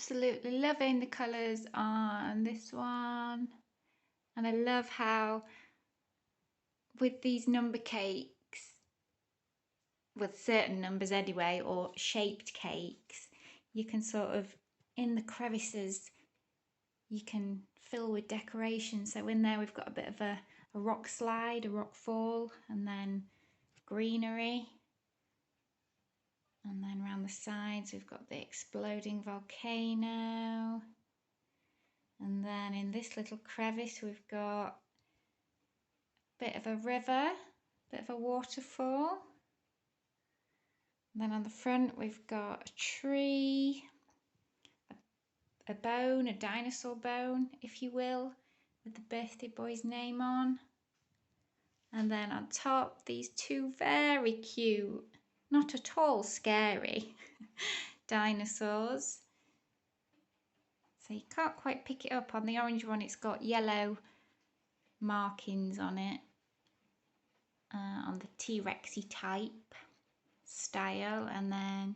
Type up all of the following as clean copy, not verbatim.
absolutely loving the colours on this one. And I love how with these number cakes, with certain numbers anyway, or shaped cakes, you can sort of, in the crevices, you can fill with decoration. So in there we've got a bit of a rock slide, a rock fall, and then greenery. And then around the sides we've got the exploding volcano. And then in this little crevice we've got a bit of a river, a bit of a waterfall. And then on the front we've got a tree, a bone, a dinosaur bone, if you will, with the birthday boy's name on. And then on top, these two very cute, not at all scary dinosaurs. So you can't quite pick it up. On the orange one, it's got yellow markings on it, on the T-Rexy type style. And then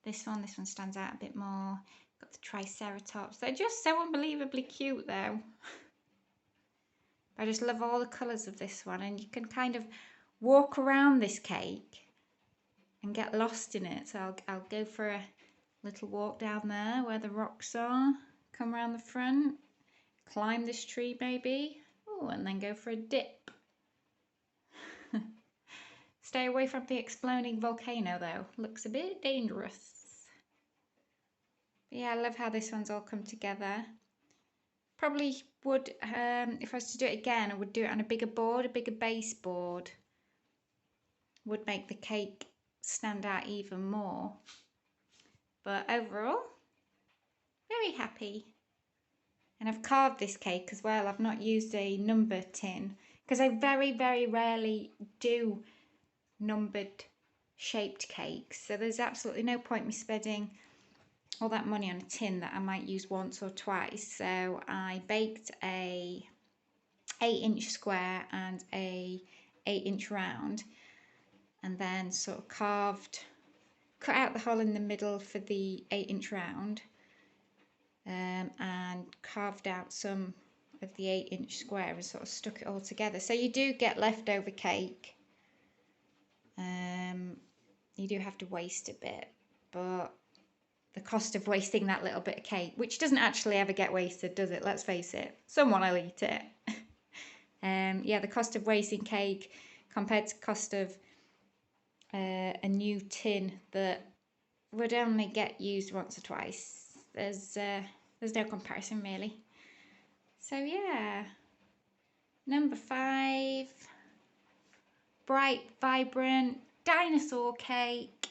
this one stands out a bit more. Got the Triceratops. They're just so unbelievably cute though. I just love all the colours of this one, and you can kind of walk around this cake and get lost in it. So I'll go for a little walk down there where the rocks are, come around the front, climb this tree maybe, oh, and then go for a dip. Stay away from the exploding volcano though, looks a bit dangerous. But yeah, I love how this one's all come together. Probably would, if I was to do it again, I would do it on a bigger board, a bigger base board. Would make the cake stand out even more. But overall, very happy. And I've carved this cake as well. I've not used a number tin because I very, very rarely do numbered shaped cakes. So there's absolutely no point me spending all that money on a tin that I might use once or twice. So I baked a 8-inch square and a 8-inch round, and then sort of cut out the hole in the middle for the 8-inch round, and carved out some of the 8-inch square and sort of stuck it all together. So you do get leftover cake. You do have to waste a bit, but the cost of wasting that little bit of cake, which doesn't actually ever get wasted, does it? Let's face it, someone will eat it. Yeah, the cost of wasting cake compared to the cost of a new tin that would only get used once or twice, there's no comparison really. So yeah, number 5, bright, vibrant dinosaur cake.